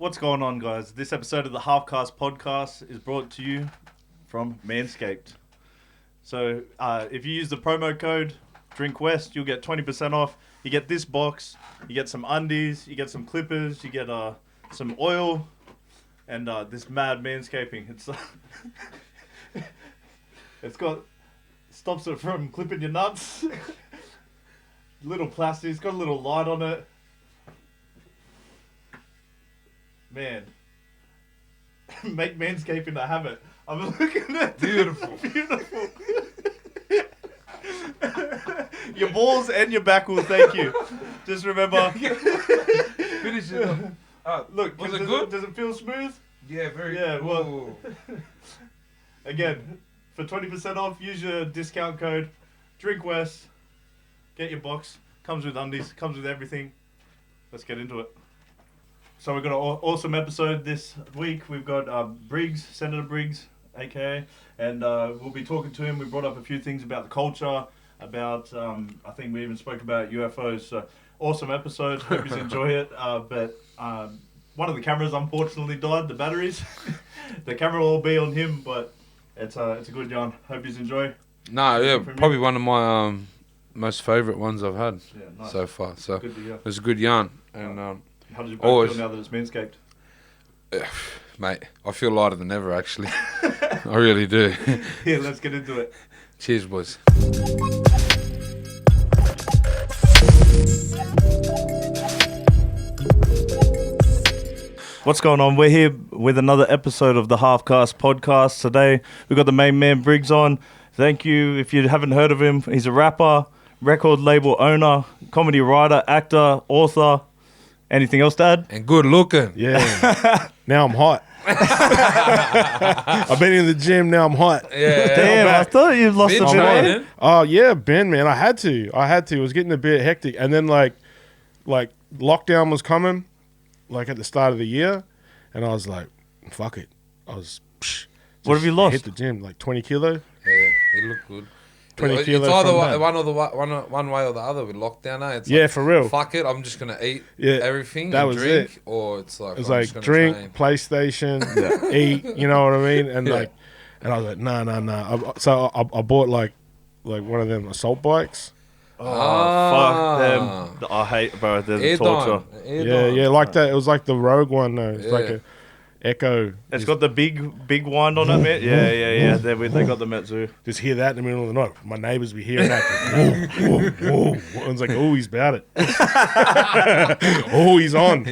What's going on, guys? This episode of the Halfcast Podcast is brought to you from Manscaped. So, if you use the promo code DRINKWEST, you'll get 20% off. You get this box, you get some undies, you get some clippers, you get some oil, and this mad manscaping. It's got stops it from clipping your nuts. Little plastic. It's got a little light on it. Man, make manscaping a habit. I'm looking at beautiful. Your balls and your back will thank you. Just remember. Finish it. Look, was it good? Does it feel smooth? Yeah, very. Yeah. Well, again, for 20% off, use your discount code DRINKWEST. Get your box. Comes with undies. Comes with everything. Let's get into it. So we've got an awesome episode this week. We've got Briggs, Senator Briggs, aka, and we'll be talking to him. We brought up a few things about the culture, about, I think we even spoke about UFOs. So awesome episode. Hope you enjoy it. But one of the cameras unfortunately died, the batteries. The camera will be on him, but it's a good yarn. Hope you enjoy. No, yeah, probably one of my most favourite ones I've had so far. So good to hear. It was a good yarn. And how did you both feel now that it's Manscaped? Mate, I feel lighter than ever, actually. I really do. Yeah, let's get into it. Cheers, boys. What's going on? We're here with another episode of the Halfcast Podcast. Today, we've got the main man, Briggs, on. Thank you. If you haven't heard of him, he's a rapper, record label owner, comedy writer, actor, author. Anything else to add? And good looking. Yeah. Now I'm hot. I've been in the gym. Now I'm hot. Yeah. Damn, I thought you lost a bit of weight. Oh yeah, Ben, man. I had to. It was getting a bit hectic, and then like lockdown was coming, like at the start of the year, and I was like, fuck it. What have you lost? Hit the gym, like 20 kilo. Yeah, he looked good. 20 kilos. It's either one way or the other with lockdown. Eh? It's yeah, like, for real. Fuck it, I'm just gonna eat everything. That was drink, it. or it's like drink, train. PlayStation, eat. You know what I mean? And and I was like, nah. So I bought like one of them assault bikes. Oh, fuck them. I hate, bro. They're the torture. Yeah, like that. It was like the Rogue one, though. It's like a Echo. It's got the big wind on it, man. Yeah. They got them at zoo. Just hear that in the middle of the night. My neighbours be hearing that. Whoa. I was like, oh, he's about it. Oh, he's on.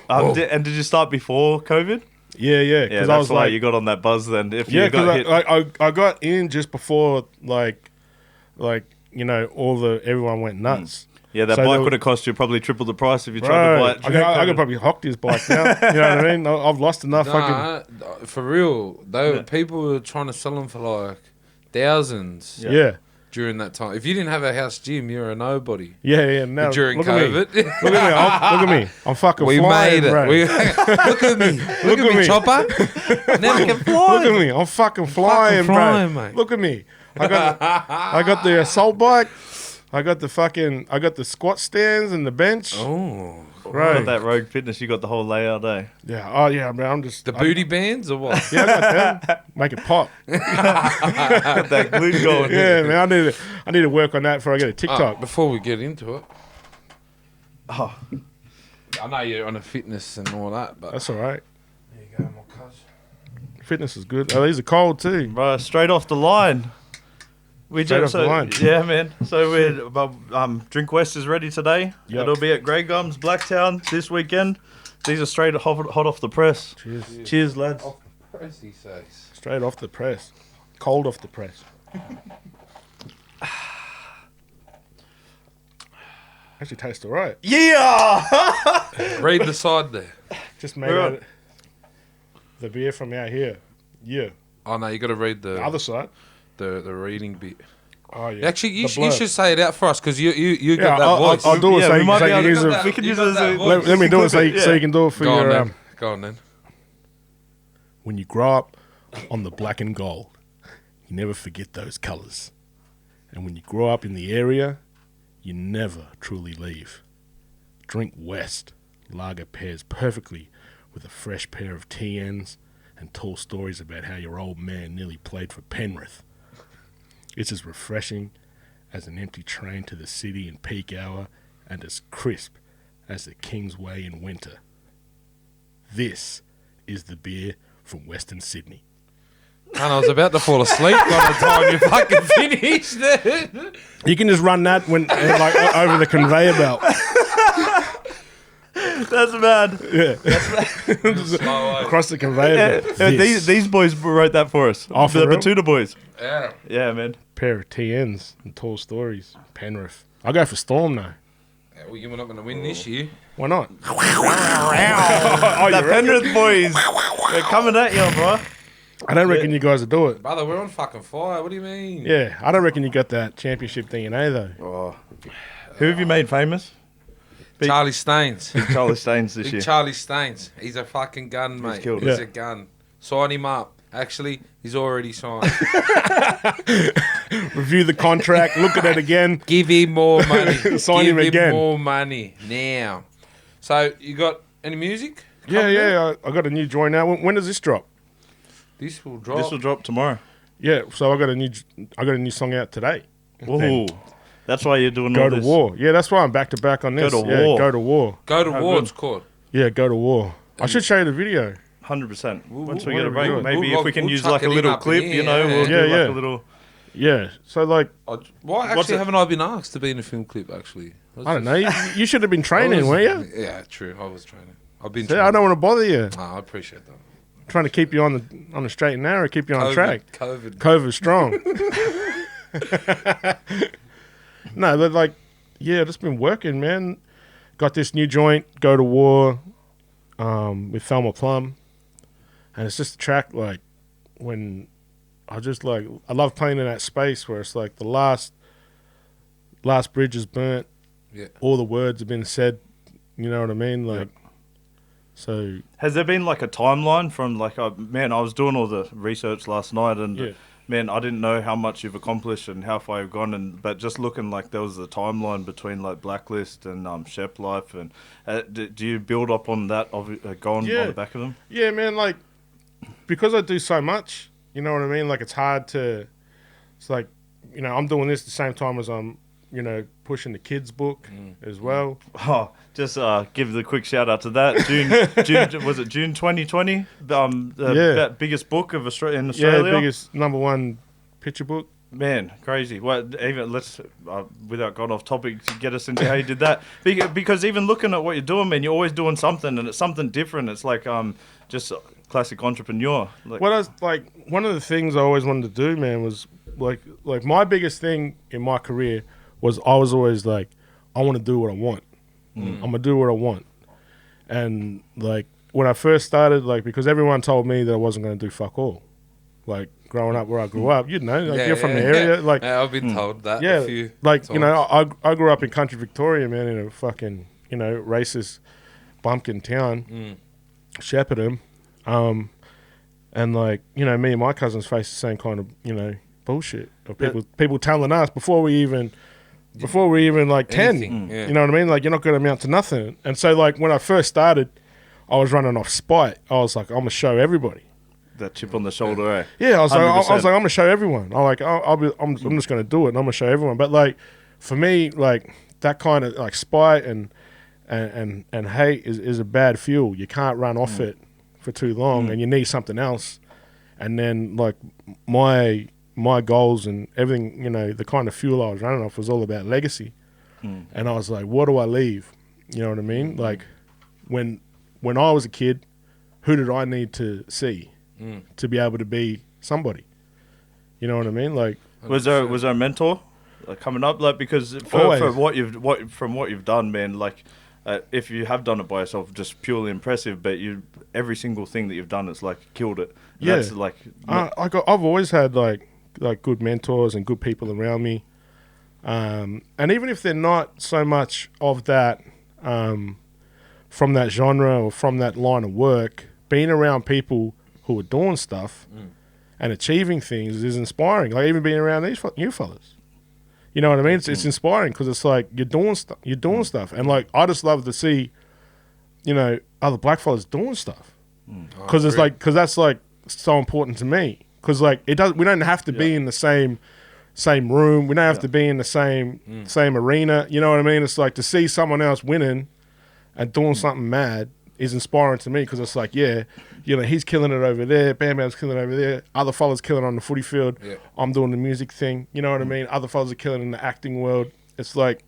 And did you start before COVID? Yeah. Because I was like, you got on that buzz then. I got in just before everyone went nuts. Yeah, that bike would have cost you probably triple the price if you tried to buy it. I could probably hock this bike now. You know what I mean? I've lost enough fucking... For real. People were trying to sell them for like thousands. Yeah. During that time. If you didn't have a house gym, you're a nobody. Yeah. Now, during COVID. Look at me. I'm fucking flying, made it. bro. Look at me. Look at me, Chopper. Now I can fly. Look at me. I'm fucking flying, bro. Mate. Look at me. I got the assault bike. I got the squat stands and the bench. Oh, right. Got that Rogue Fitness. You got the whole layout, eh? Yeah. Oh yeah, man. I'm just the booty bands or what? Yeah, I got that. Make it pop. Got that glue going. Yeah, man. I need to work on that before I get a TikTok. Before we get into it. Oh. I know you're on a fitness and all that, but that's all right. There you go, my cuz. Fitness is good. Oh, these are cold too. Bro, straight off the line. Yeah, man. So we're Drink West is ready today. Yep. It'll be at Grey Gums, Blacktown this weekend. These are straight hot off the press. Cheers, lads. Off the press, he says. Straight off the press. Cold off the press. Actually tastes alright. Yeah. Read the side there. Just made out the beer from out here. Yeah. Oh no, you got to read the other side. The reading bit. Oh yeah. Actually, you should say it out for us because you got that voice. I'll do it so we can use it as a... Let me do it so you can do it for your... Go on then. When you grow up on the black and gold, you never forget those colours. And when you grow up in the area, you never truly leave. Drink West. lager pairs perfectly with a fresh pair of TNs and tall stories about how your old man nearly played for Penrith. It's as refreshing as an empty train to the city in peak hour and as crisp as the Kingsway in winter. This is the beer from Western Sydney. And I was about to fall asleep by the time you fucking finished it. You can just run that when like over the conveyor belt. That's bad. Yeah. Slow Across the conveyor belt. These boys wrote that for us. Oh, for the real? Batuta boys. Yeah. Yeah, man. Pair of TNs and tall stories. Penrith. I'll go for Storm now. Yeah, well, you're not going to win this year. Why not? The Penrith boys. They're coming at you, bro. I don't reckon you guys will do it. Brother, we're on fucking fire. What do you mean? Yeah, I don't reckon you got that championship DNA though. Oh. Who have you made famous? Charlie Staines. Big Charlie Staines this Big year. Charlie Staines. He's a fucking gun, mate. killed He's it. a gun. Sign him up. Actually, he's already signed. Review the contract, look at it again. Give him more money. Sign Give him again. more money now. So, you got any music? Yeah. I got a new joint now. When does this drop? This will drop. This will drop tomorrow. Yeah, so I got a new song out today. Ooh. That's why you're doing Go all to this. war. Yeah, that's why I'm back to back on this. Go to Yeah, war. Go to war. Go to How war, good. it's called. Yeah, go to war. I should show you the video. 100%. Once we we'll get a break, do it. maybe We'll- if we can we'll use chuck like a it in little up in clip, here, you know, yeah. we'll do Yeah, like yeah. a little... Yeah, so like, Why What's actually it- haven't I been asked to be in a film clip, actually? I don't know. You should have been training, weren't you? Yeah, true. I was training. I've been See, training. I don't want to bother you. I appreciate that. Trying to keep you on the straight and narrow, keep you on track. COVID. COVID strong. No, but like, yeah, just been working, man. Got this new joint, Go to War, with Thelma Plum, and it's just a track like when I just like I love playing in that space where it's like the last bridge is burnt, Yeah. all the words have been said. You know what I mean? Like, so Has there been like a timeline from like, man, I was doing all the research last night and Yeah. man, I didn't know how much you've accomplished and how far you've gone. But just looking like there was a timeline between like Blacklist and Sheplife. And do you build up on that going Yeah. on the back of them? yeah, man, like because I do so much, you know what I mean? Like it's hard to, it's like, you know, I'm doing this at the same time as I'm, you know, pushing the kids book as well. Oh, just give the quick shout out to that. June was it June 2020? That biggest book of in Australia. Yeah, biggest #1 picture book. Man, crazy. Well, even let's without going off topic, to get us into how you did that. Because even looking at what you're doing, man, you're always doing something, and it's something different. It's like just classic entrepreneur. Like, What I was like, one of the things I always wanted to do, man, was like my biggest thing in my career was I was always like, I want to do what I want. I'm gonna do what I want. And like when I first started, like because everyone told me that I wasn't gonna do fuck all. Like growing up where I grew up, you know, like you're from the area, like yeah, I've been told that. yeah, a few like times. you know, I grew up in country Victoria, man, in a fucking racist bumpkin town, Shepparton, and like me and my cousins faced the same kind of bullshit of people telling us before we even like 10, Anything, yeah. you know what I mean? Like you're not going to amount to nothing. And so like when I first started, I was running off spite. I was like, I'm gonna show everybody. that chip on the shoulder, eh? Yeah, I was like, 100%. I'm gonna show everyone. I'm just gonna do it, and I'm gonna show everyone. But like, for me, like that kind of like spite and hate is a bad fuel. You can't run off it for too long, and you need something else. And then like my goals and everything, the kind of fuel I was running off was all about legacy. And I was like, what do I leave? You know what I mean? Like when I was a kid, who did I need to see to be able to be somebody? You know what I mean? Like, was there a mentor coming up? Like, because for what you've done, man, like if you have done it by yourself, just purely impressive. But every single thing that you've done, it's like killed it. And yeah, that's like I've always had like good mentors and good people around me, and even if they're not so much of that from that genre or from that line of work, being around people who are doing stuff and achieving things is inspiring. Like even being around these new fellas, you know what I mean? It's inspiring because it's like you're doing stuff, and like I just love to see other blackfellas doing stuff. Because it's like, because that's like so important to me. Because like we don't have to be in the same room. We don't have to be in the same arena. You know what I mean? It's like to see someone else winning and doing something mad is inspiring to me, because it's like, he's killing it over there. Bam Bam's killing it over there. Other fellas killing on the footy field. Yeah. I'm doing the music thing. You know what I mean? Other fellas are killing in the acting world. It's like,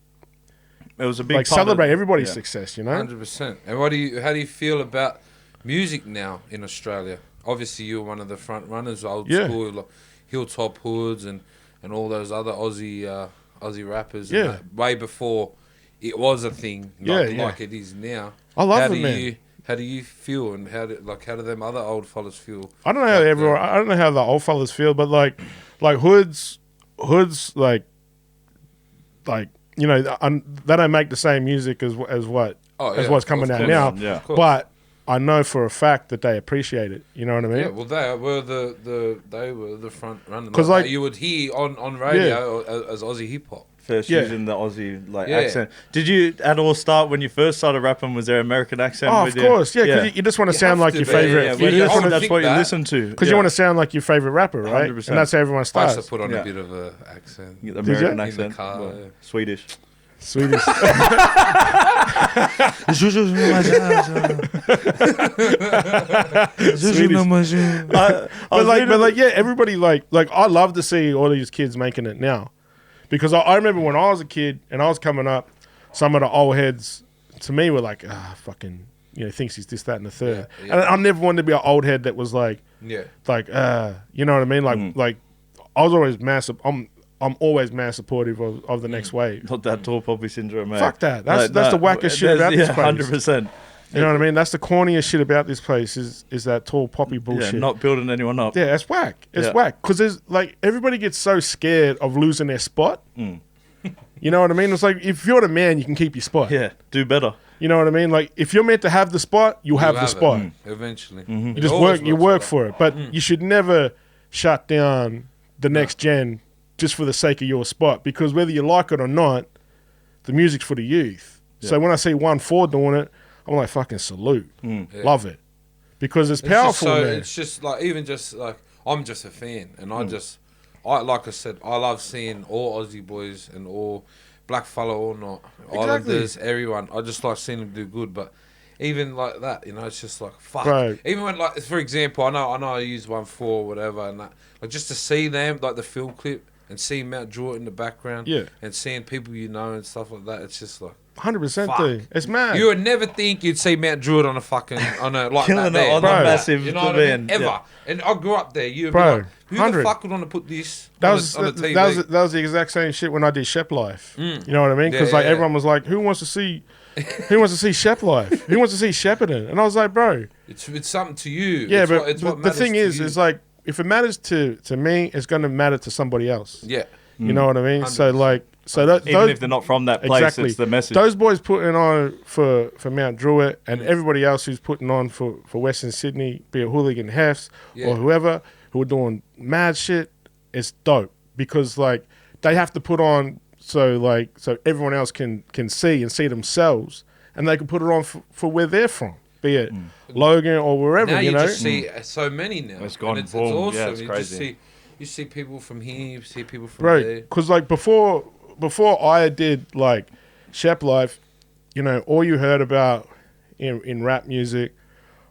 it was a big like celebrate everybody's success. 100%. And how do you feel about music now in Australia? Obviously, you're one of the front runners, old school, like Hilltop Hoods and all those other Aussie rappers. And that, way before it was a thing, like it is now. I love it, man. How do you feel, and how do them other old fellas feel? I don't know how I don't know how the old fellas feel, but like hoods like they don't make the same music as what's coming out now. Yeah. But I know for a fact that they appreciate it. You know what I mean? Yeah. Well, they were the front runners. Because like you would hear on radio as Aussie hip hop. First using the Aussie accent. Did you at all start when you first started rapping? Was there American accent? Oh, of course, because you just want to sound like your favorite. That's what you listen to. Because you want to sound like your favorite rapper, right? 100%. And that's how everyone starts. I used to put on a bit of an accent. The American accent. In the car, Swedish. But everybody like I love to see all these kids making it now. Because I remember when I was a kid and I was coming up, some of the old heads to me were like, fucking, thinks he's this, that, and the third. Yeah. And I never wanted to be an old head that was like, you know what I mean? Like I was always massive. I'm always mad supportive of the next wave. Not that tall poppy syndrome, mate. Fuck that. That's the wackest shit about this place. 100%. You know what I mean? That's the corniest shit about this place is that tall poppy bullshit. Yeah, not building anyone up. Yeah, it's whack. It's whack. Because there's like everybody gets so scared of losing their spot. You know what I mean? It's like if you're the man, you can keep your spot. Yeah, do better. You know what I mean? Like if you're meant to have the spot, you'll have the spot. Eventually. You just work for it. But you should never shut down the next gen just for the sake of your spot. Because whether you like it or not, the music's for the youth. Yeah. So when I see 1-4 doing it, I'm like, fucking salute. Love it. Because it's powerful, man. It's just like, I'm just a fan. And like I said, I love seeing all Aussie boys and all black fellow or not, Islanders, everyone. I just like seeing them do good. But even like that, it's just like, fuck. Right. Even when, like, for example, I know I use 1-4 or whatever, and that, like, just to see them, like the film clip, and seeing Mount Druitt in the background, and seeing people and stuff like that, it's just like, 100% dude. It's mad. You would never think you'd see Mount Druitt on a like killing that it on a massive ever. Yeah. And I grew up there. You'd be like, who the fuck would want to put this on the TV? That was the exact same shit when I did Sheplife. You know what I mean? Because everyone was like, who wants to see Sheplife? Who wants to see Shepparton? And I was like, bro, it's something to you. Yeah, but the thing is like, if it matters to me, it's going to matter to somebody else. Yeah. You know what I mean? 100%. So like, even if they're not from that place, it's the message. Those boys putting on for Mount Druitt and everybody else who's putting on for Western Sydney, be it Hooligan Hefts or whoever, who are doing mad shit, it's dope. Because like, they have to put on so everyone else can see themselves, and they can put it on for where they're from. Be it Logan or wherever, now you know. Just see so many now. It's gone. It's awesome. Yeah, it's crazy. You see people from here, you see people from there. Because like before I did like Sheplife, all you heard about in rap music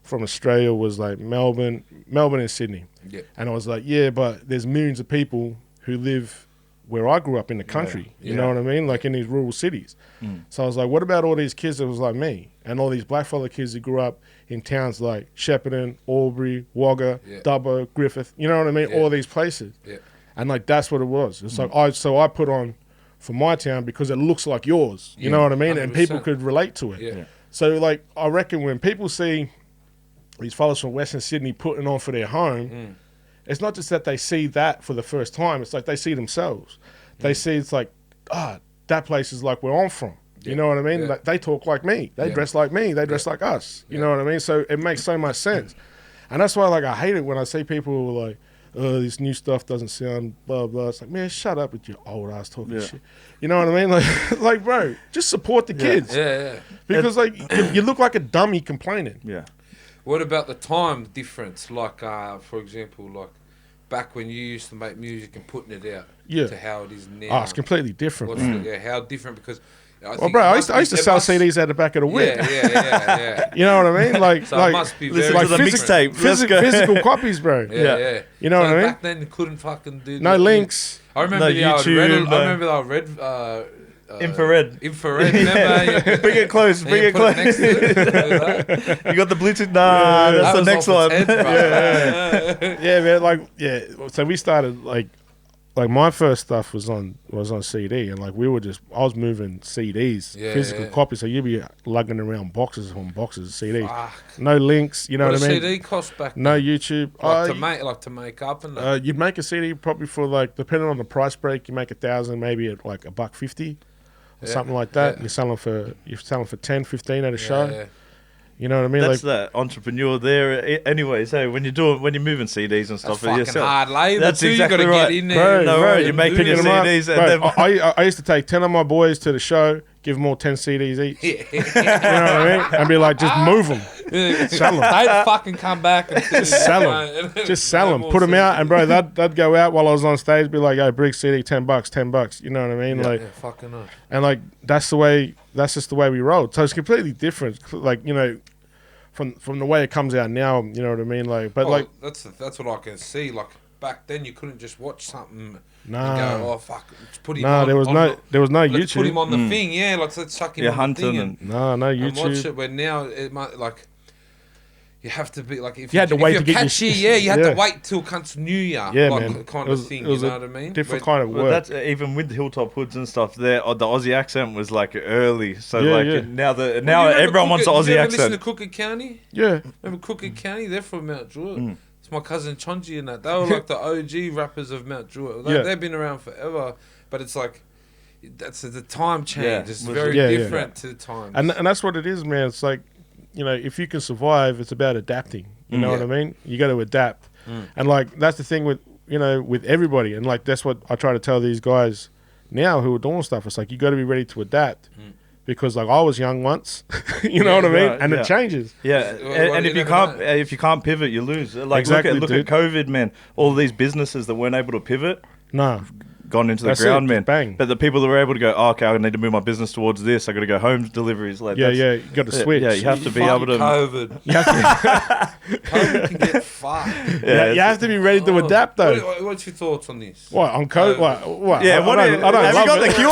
from Australia was like Melbourne and Sydney. Yeah. And I was like, but there's millions of people who live where I grew up in the country. Yeah. You know what I mean? Like in these rural cities. So I was like, what about all these kids that was like me? And all these blackfella kids that grew up in towns like Shepparton, Albury, Wagga, Dubbo, Griffith. You know what I mean? Yeah. All these places. Yeah. And like that's what it was. It's like I put on for my town because it looks like yours. You know what I mean? 100%. And people could relate to it. Yeah. So like I reckon when people see these fellas from Western Sydney putting on for their home, it's not just that they see that for the first time. It's like they see themselves. They see it's like, that place is like where I'm from. You know what I mean? Like, they talk like me. They dress like me. They dress like us. You know what I mean? So it makes so much sense. And that's why like I hate it when I see people like, this new stuff doesn't sound blah blah. It's like, man, shut up with your old ass talking shit. You know what I mean? Like, bro, just support the kids. Yeah. Because like you look like a dummy complaining. Yeah. What about the time difference? Like, for example, like back when you used to make music and putting it out to how it is now. Oh, it's completely different. How different? Because I used to sell CDs out the back of the whip. Yeah. You know what I mean? Like, so it must be listen very to the mixtape. Physical copies, bro. Yeah. You know what I mean? Back then you couldn't fucking do no links. I remember the YouTube, I remember the red. Infrared. Remember? Bring it close. Bring it close. Next to it, You got the Bluetooth. Nah, that's the next one. Yeah, man. So we started like my first stuff was on CD, and like I was moving CDs, physical copies. So you'd be lugging around boxes upon boxes of CDs. Fuck. No links. You know what I mean? CD cost back then? No YouTube. To make up and that. You'd make a CD probably for like, depending on the price break, you make 1,000, maybe at like $1.50. Something like that. You're selling for 10, 15 at a show. Yeah. You know what I mean? That's that entrepreneur there. Anyways, hey, when you're moving CDs and stuff, that's fucking hard labor. That's too. exactly You got to right. get in there. Bro, you're making your CDs. And I used to take 10 of my boys to the show, give them all 10 CDs each. You know what I mean? And be like, just move them. Sell them. Don't fucking come back. And just sell them. Just sell them. Put them out. And bro, that'd go out while I was on stage, be like, yo, Briggs CD, $10. You know what I mean? Yeah, like, fucking up. And like, that's just the way we rolled. So it's completely different. Like, you know, from the way it comes out now, you know what I mean? Like, but like, that's what I can see. Like back then, you couldn't just watch something. Nah. And go, oh fuck, let's put him on. on. There was no let's YouTube. Put him on the thing, yeah. Like let's chuck him on the thing. No YouTube. And watch it. Where now it might like. You have to be like if you had to wait to get catchy, you had to wait till cunts New Year, man. Kind of thing. You know what I mean? Different kind of work. Well, that's even with Hilltop Hoods and stuff. There, the Aussie accent was like early. So now everyone wants an Aussie accent. Listen to Crooked County? Yeah. Remember Crooked County? They're from Mount Druitt. It's my cousin Chonji and that. They were like the OG rappers of Mount Druitt. They've been around forever, but it's like that's the time change. Yeah. It's very different to the times. And that's what it is, man. It's like, you know, if you can survive, it's about adapting. You know what I mean? You got to adapt. And like, that's the thing with, you know, with everybody. And like, that's what I try to tell these guys now who are doing stuff. It's like, you got to be ready to adapt. Because like I was young once, you know what I mean? And it changes. Yeah. And if you can't pivot, you lose. Like exactly, look at COVID, man. All these businesses that weren't able to pivot. No. Gone into the ground, man. Bang. But the people that were able to go, okay, I need to move my business towards this. I got to go home deliveries. Like you got to switch. Yeah, you have to be able to. COVID. COVID can get fucked. You have to be ready to adapt, though. What's your thoughts on this? What on COVID? What? Yeah, I don't have you got the cure?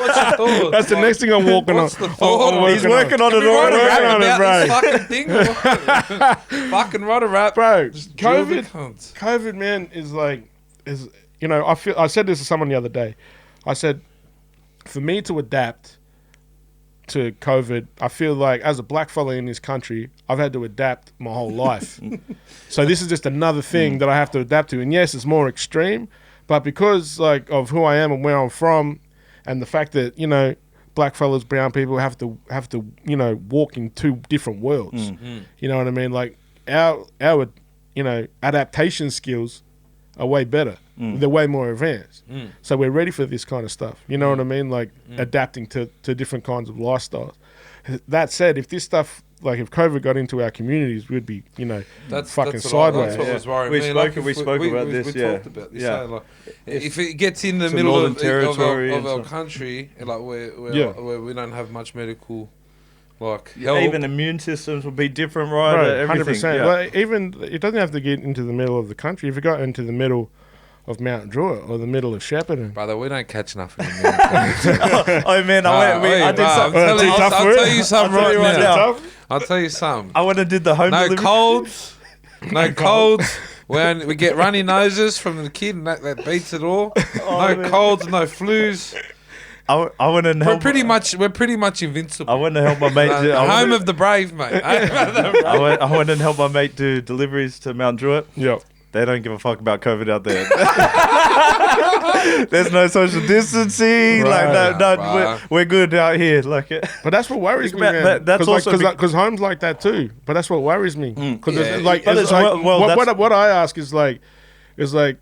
What's your thoughts? That's the next thing I'm walking What's on. the thought? He's working on it already. Fucking write a rap, bro. COVID, man, is like you know, I said this to someone the other day. I said, for me to adapt to COVID, I feel like as a black fella in this country, I've had to adapt my whole life. So this is just another thing that I have to adapt to. And yes, it's more extreme, but because like of who I am and where I'm from, and the fact that, you know, black fellas, brown people have to you know, walk in two different worlds. You know what I mean? Like our you know, adaptation skills are way better. They're way more advanced. So we're ready for this kind of stuff. You know what I mean? Like adapting to different kinds of lifestyles. That said, if this stuff, like if COVID got into our communities, we'd be, you know, fucking sideways. That's what was worrying we me. spoke about this. We talked about this. Yeah. Like, if it gets in the middle of our country, like where we don't have much medical, like help. Even immune systems would be different, right? 100%. Like, even it doesn't have to get into the middle of the country. If it got into the middle of Mount Druitt or the middle of Shepparton. Brother, we don't catch enough in the middle. Oh man, I did something. I'll tell you something right now. I'll tell you something. I went and did the home delivery. No colds. When we get runny noses from the kid, and that beats it all. Colds, no flus. I went and help. We're pretty much invincible. I went to help my mate. Home of the brave, mate. I went and helped my mate do deliveries to Mount Druitt. Yep. They don't give a fuck about COVID out there. There's no social distancing. We're good out here. Like, but that's what worries me, man. That's also because home's like that too. But that's what worries me. Because what I ask is like, It's like,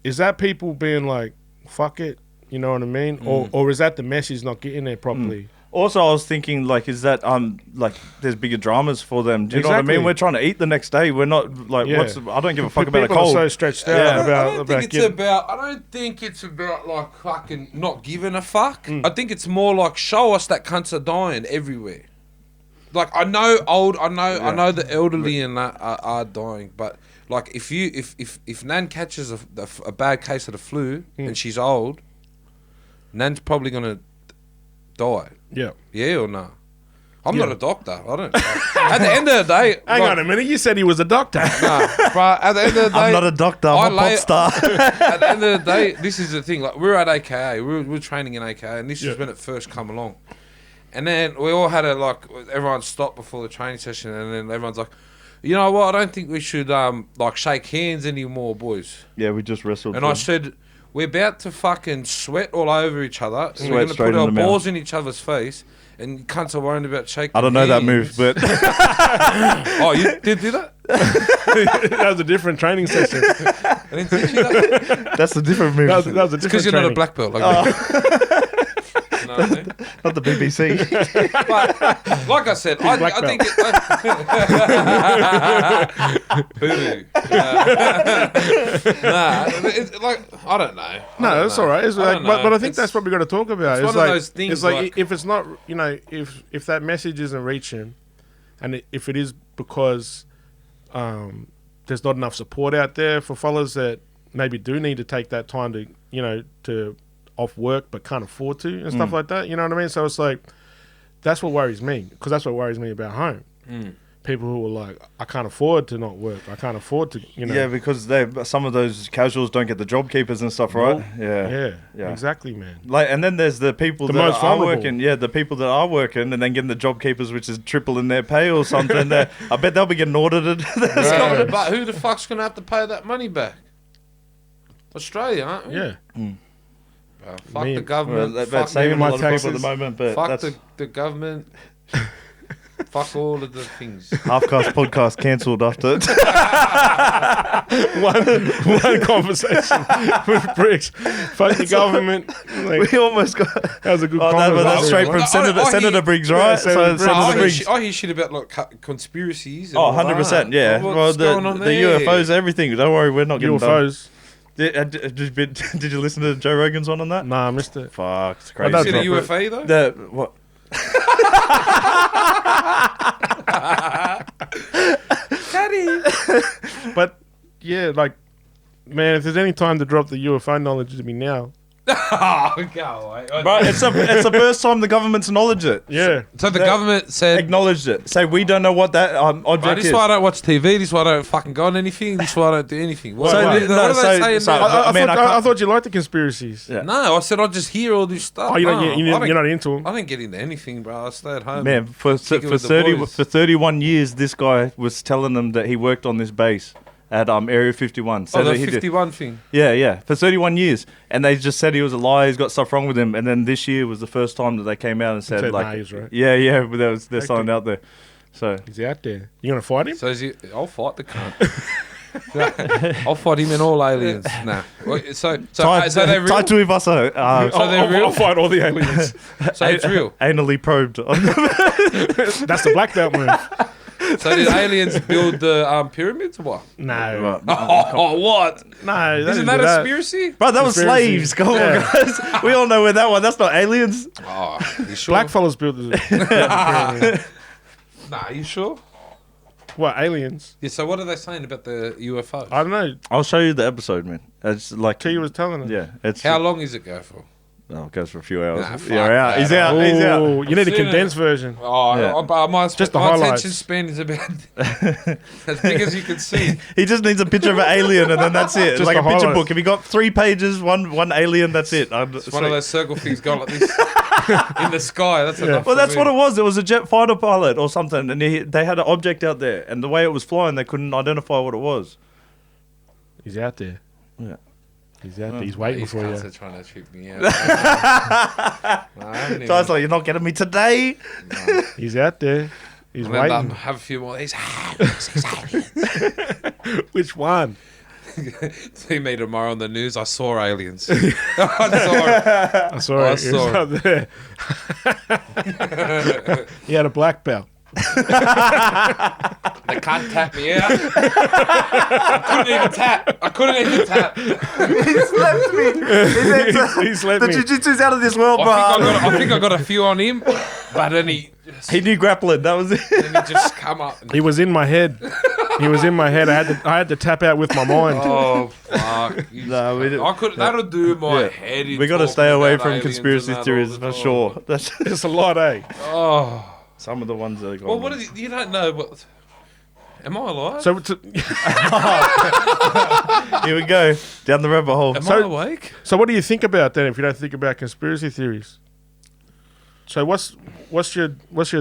is that people being like, fuck it, you know what I mean? Or is that the message not getting there properly? Also, I was thinking, like, is that like there's bigger dramas for them? Do you know what I Exactly. mean? We're trying to eat the next day. We're not like, Yeah. I don't give a fuck about a People cold. are so stretched out Yeah. about I don't think it's about like fucking not giving a fuck. I think it's more like show us that cunts are dying everywhere. Like I know the elderly and that are dying, but like if Nan catches a bad case of the flu and she's old, Nan's probably gonna die. Yeah. Yeah or no? I'm not a doctor. I don't. At the end of the day, Hang on a minute. You said he was a doctor. nah, but at the end of the day, I'm not a doctor. I'm a pop star. At the end of the day, this is the thing. Like we were at AKA, we were training in AKA, and this is when it first come along. And then we all had everyone stopped before the training session, and then everyone's like, you know what? I don't think we should like shake hands anymore, boys. Yeah, we just wrestled. And I said, we're about to fucking sweat all over each other. And we're going to straight put our in the balls in each other's face. And cunts are worrying about shaking I don't know that hands. move, but Oh, you did do that? That was a different training session. I didn't teach you that. that's a different move. That was a different Because you're not a training. black belt. Like me. You know what I mean? Not the BBC. But like I said, I black think Pedro. Nah, it's like I don't know. No, that's all right. It's like, but I think that's what we got to talk about. it's It's one of like, those things it's like, like- if it's not, you know, if that message isn't reaching, and if it is because there's not enough support out there for fellas that maybe do need to take that time to, you know, to off work but can't afford to and stuff like that. You know what I mean? So it's like that's what worries me, because that's what worries me about home. People who are like, I can't afford to not work. I can't afford to, you know. Yeah, because some of those casuals don't get the job keepers and stuff, right? Yeah, exactly, man. Like, and then there's the people The that most are vulnerable. working. Yeah, the people that are working and then getting the job keepers, which is triple in their pay or something. I bet they'll be getting audited. But who the fuck's gonna have to pay that money back? Australia, aren't we? Yeah. Fuck Me- the government. Well, fuck that's saving a my lot of people at taxes. the moment, but fuck that's the government. Fuck all of the things. Halfcast Podcast cancelled after. one conversation with Briggs. Fuck the government. Like, We almost got. that was a good Oh, conversation. but that's straight from I- Senator, I hear- Senator Briggs, right? Senator Briggs. Senator Briggs. I hear shit about like conspiracies. And Oh, all 100%, that. yeah. What's Well, going on the there? UFOs, everything. Don't worry, we're not getting done. UFOs. Did you listen to Joe Rogan's one on that? Nah, I missed it. Fuck, it's I crazy. don't Is it a drop it. UFA though? The what? But yeah, like, man, if there's any time to drop the UFO knowledge, it'd be now. Oh, go away. But it's the first time the government's acknowledged it. Yeah. So the government said, Acknowledged it. Say we don't know what that right, object this is. is why I don't watch TV, this is why I don't fucking go on anything, this is why I don't do anything. What, So what, the- what no, are they so- saying so- now? I, Man, I I can't- thought you liked the conspiracies. Yeah. No, I said I just hear all this stuff. Oh, you're No, you're not into them. I don't get into anything, bro. I stay at home. Man, for Kick it with the boys. 31 years, this guy was telling them that he worked on this base at Area 51. Oh, the that he did. 51 thing. Yeah, for 31 years, and they just said he was a liar. He's got stuff wrong with him. And then this year was the first time that they came out and said, Said, like, nah, he's right. yeah, but there's something out there. So He's out there. You gonna fight him? So is he, I'll fight the cunt. I'll fight him and all aliens. Nah. Wait, so they're real? Ty Tuivasa, So they're real? I'll fight all the aliens. So it's real. anally probed. That's the black belt move. So did aliens build the pyramids or what? No. Oh, what? No. Isn't that a conspiracy? Bro, that was Conspiracy. slaves. Come Yeah. on, guys. We all know where that one. That's not aliens. Oh, you sure? Black fellas built the Nah, you sure? What, aliens? Yeah, so what are they saying about the UFOs? I don't know. I'll show you the episode, man. It's like T was telling us. yeah, it's How long is it go for? Oh, it goes for a few hours. Nah, fuck You're out. that. He's out. He's out. Oh, you need a Seen it. condensed version. Oh, Yeah. my Just the my highlights. attention span is about as big as you can see. He just needs a picture of an alien, and then that's it. It's Just like a the picture highlights. book. If you got 3 pages, one alien, that's it. It's one of those circle things going like this in the sky. That's enough. Well, for that's me. what it was. It was a jet fighter pilot or something, and they had an object out there, and the way it was flying, they couldn't identify what it was. He's out there. Yeah. He's out there. He's waiting These for cunts you. are trying to trip me out. I haven't even- So I was like, "You're not getting me today." He's out there. He's And then waiting. have a few more. These aliens. Which one? See me tomorrow on the news. I saw aliens. I saw it. He was up there. He had a black belt. They can't tap me out. I couldn't even tap. He slept me. He slept The me. jiu-jitsu's out of this world, bro. I think I got a few on him, but then he He knew grappling. That was it. just come up. He was in my head. He was in my head. I had to tap out with my mind. Oh fuck! No, we didn't- I could. That'll do my Yeah. head. in We got to talking stay away about from aliens conspiracy and that theories all for the time. sure. That's It's a lot, eh? Oh some of the ones that are gone. well, what is it? You don't know what? Am I alive? So, Here we go down the rabbit hole. Am I awake? so what do you think about then? If you don't think about conspiracy theories, so what's your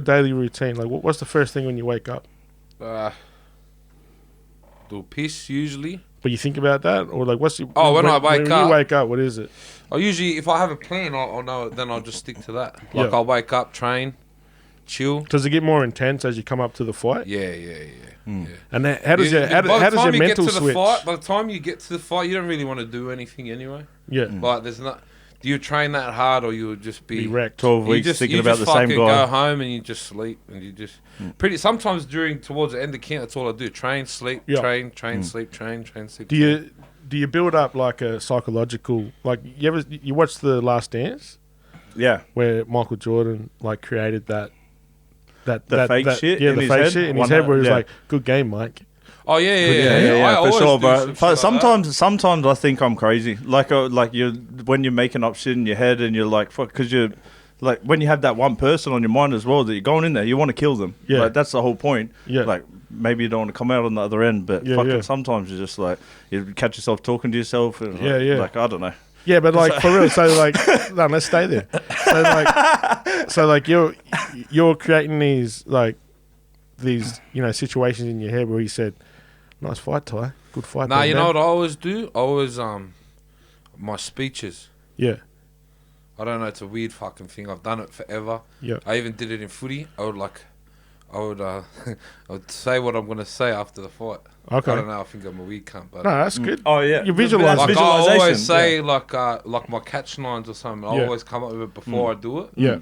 daily routine? Like, what's the first thing when you wake up? Do piss usually. But you think about that, or like, what's your? Oh, when I wake when up. you wake up, what is it? I usually, if I have a plan, I'll know it. Then I'll just stick to that. Like Yeah. I'll wake up, train, chill. Does it get more intense as you come up to the fight? Yeah. And then how does your mental switch? By the time you get to the fight, you don't really want to do anything anyway. Yeah, Like there's not. Do you train that hard, or you would just be be? wrecked. 12 You weeks just, thinking you about just the same fucking guy. go home and you just sleep and you just sometimes towards the end of camp, that's all I do: train, sleep, Yeah. train, sleep, train, sleep. Do you build up like a psychological, like you watch The Last Dance Yeah. where Michael Jordan like created that fake shit yeah, in the his fake head? shit in his head where he was Yeah. like, good game, Mike. Oh yeah. Yeah, I for always sure, do bro. some shit like that. Sometimes I think I'm crazy. Like you when you're making up shit in your head and you're like, fuck, because you're like when you have that one person on your mind as well that you're going in there, you want to kill them. Yeah. Like, that's the whole point. Yeah. Like maybe you don't want to come out on the other end, but Yeah, fucking yeah. sometimes you're just like you catch yourself talking to yourself. And Yeah, yeah. Like I don't know. Yeah, but like for real, so like, no, let's stay there. So like you're creating these situations in your head where you said, nice fight, Ty, good fight. Nah, bang, you know bang. what I always do? I always my speeches. Yeah, I don't know. It's a weird fucking thing. I've done it forever. yeah, I even did it in footy. I would I would say what I'm gonna say after the fight. okay. I don't know. I think I'm a weird cunt, but No, that's good. Oh yeah, You visualise That's like I visualization. always say yeah. like my catch lines or something. I Yeah. always come up with it before I do it. Yeah,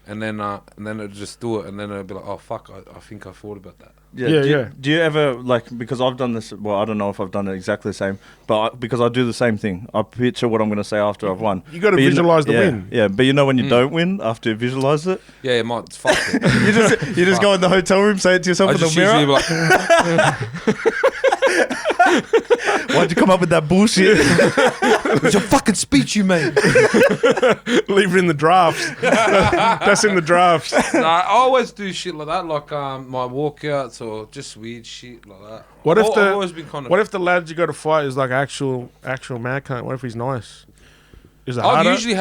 And then I'll just do it, and then I'll be like, oh fuck, I think I thought about that. Yeah. Do you ever like, because I've done this? Well, I don't know if I've done it exactly the same, but because I do the same thing. I picture what I'm going to say after I've won. You gotta But visualise the yeah, win. Yeah, but you know when you don't win after you visualize it, Yeah, it might fuck it. you just go in the hotel room, say it to yourself I in the just usually mirror. be like, Why'd you come up with that bullshit? "It's your fucking speech you made." leave it in the drafts. That's in the drafts. No, I always do shit like that, like my walkouts or just weird shit like that. What if I've always been kind of. What if the lads you got to fight is like actual mad cunt? What if he's nice? Is it I've harder? usually